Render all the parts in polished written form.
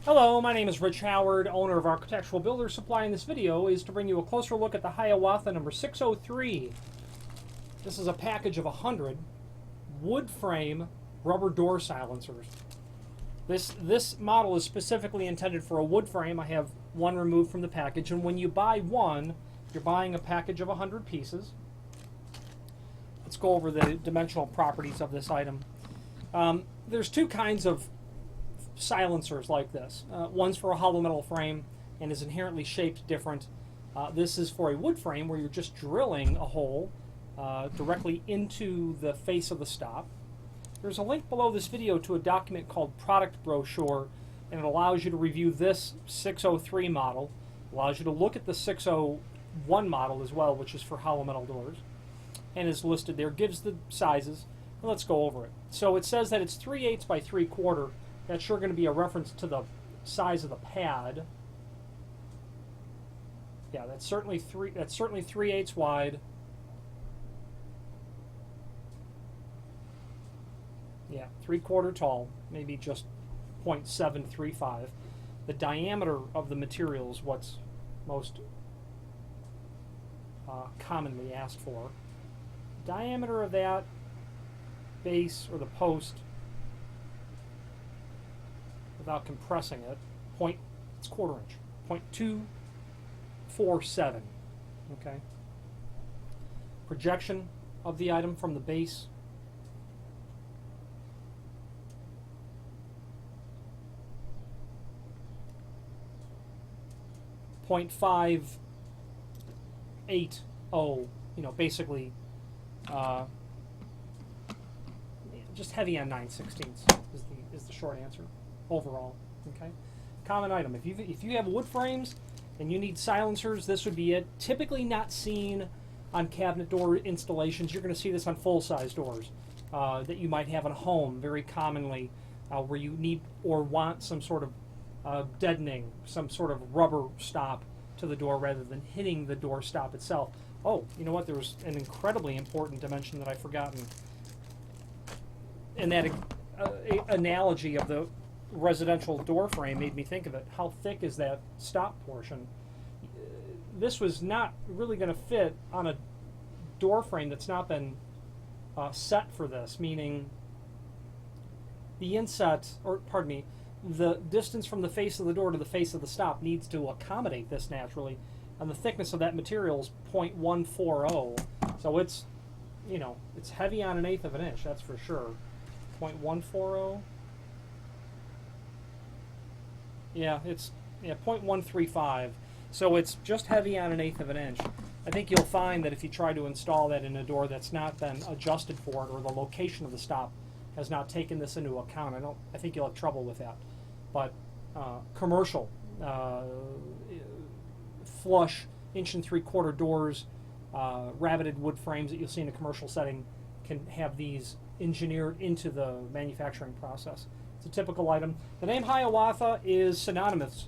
Hello, my name is Rich Howard, owner of Architectural Builders Supply, and this video is to bring you a closer look at the Hiawatha number 603. This is a package of 100 wood frame rubber door silencers. This model is specifically intended for a wood frame. I have one removed from the package, and when you buy one, you're buying a package of 100 pieces. Let's go over the dimensional properties of this item. There's two kinds of silencers like this. One's for a hollow metal frame and is inherently shaped different. This is for a wood frame where you're just drilling a hole directly into the face of the stop. There's a link below this video to a document called Product Brochure, and it allows you to review this 603 model, allows you to look at the 601 model as well, which is for hollow metal doors, and is listed there, gives the sizes, and let's go over it. So it says that it's 3/8 by 3/4. That's sure going to be a reference to the size of the pad. Yeah, that's certainly 3/8 wide. Yeah, 3/4 tall, maybe just 0.735. The diameter of the material is what's most commonly asked for. Diameter of that base or the post, without compressing it, it's 1/4 inch, 0.247. Okay. Projection of the item from the base, .580. Basically, just heavy on 9/16 is the short answer overall. Okay, common item. If you have wood frames and you need silencers, this would be it. Typically not seen on cabinet door installations. You're going to see this on full-size doors that you might have in a home very commonly, where you need or want some sort of deadening, some sort of rubber stop to the door rather than hitting the door stop itself. Oh, you know what? There was an incredibly important dimension that I've forgotten. And that analogy of the residential door frame made me think of it. How thick is that stop portion? This was not really going to fit on a door frame that's not been set for this, meaning the inset, or pardon me, the distance from the face of the door to the face of the stop needs to accommodate this naturally, and the thickness of that material is 0.140. So it's heavy on 1/8 of an inch, that's for sure. 0.140. Yeah, it's 0.135. So it's just heavy on 1/8 of an inch. I think you'll find that if you try to install that in a door that's not been adjusted for it, or the location of the stop has not taken this into account, I think you'll have trouble with that. But commercial flush 1 3/4 doors, rabbeted wood frames that you'll see in a commercial setting can have these engineered into the manufacturing process. It's a typical item. The name Hiawatha is synonymous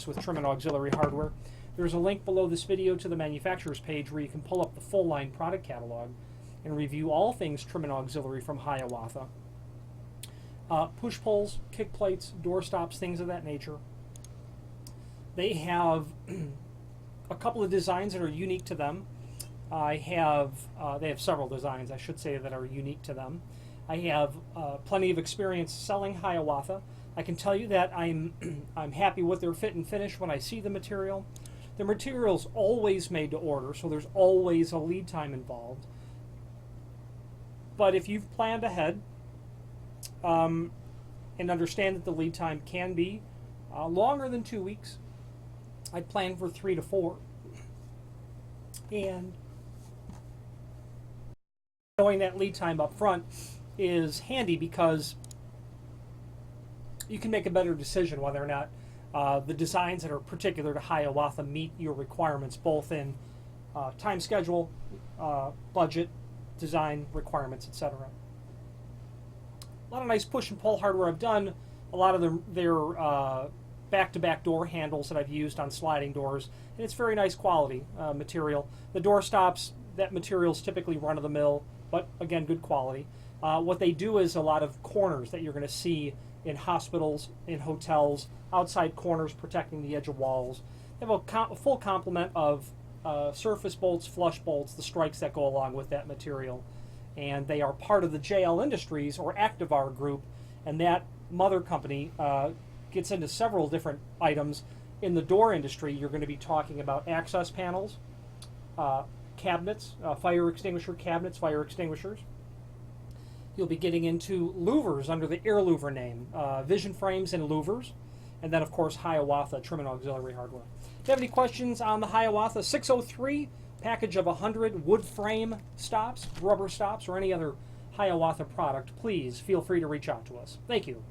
with trim and auxiliary hardware. There's a link below this video to the manufacturer's page where you can pull up the full line product catalog and review all things trim and auxiliary from Hiawatha. Push pulls, kick plates, door stops, things of that nature. They have a couple of designs that are unique to them. They have several designs, I should say, that are unique to them. I have plenty of experience selling Hiawatha. I can tell you that I'm happy with their fit and finish when I see the material. The material's always made to order, so there's always a lead time involved. But if you've planned ahead and understand that the lead time can be longer than 2 weeks, I'd plan for 3 to 4. And knowing that lead time up front is handy because you can make a better decision whether or not the designs that are particular to Hiawatha meet your requirements, both in time schedule, budget, design requirements, etc. A lot of nice push and pull hardware I've done. A lot of their back-to-back door handles that I've used on sliding doors, and it's very nice quality material. The door stops, that material is typically run-of-the-mill, but again, good quality. What they do is a lot of corners that you're going to see in hospitals, in hotels, outside corners protecting the edge of walls. They have a full complement of surface bolts, flush bolts, the strikes that go along with that material. And they are part of the JL Industries or Activar group, and that mother company gets into several different items. In the door industry, you're going to be talking about access panels, cabinets, fire extinguisher cabinets, fire extinguishers. You'll be getting into louvers under the air louver name, vision frames and louvers, and then, of course, Hiawatha trim and auxiliary hardware. If you have any questions on the Hiawatha 603 package of 100 wood frame stops, rubber stops, or any other Hiawatha product, please feel free to reach out to us. Thank you.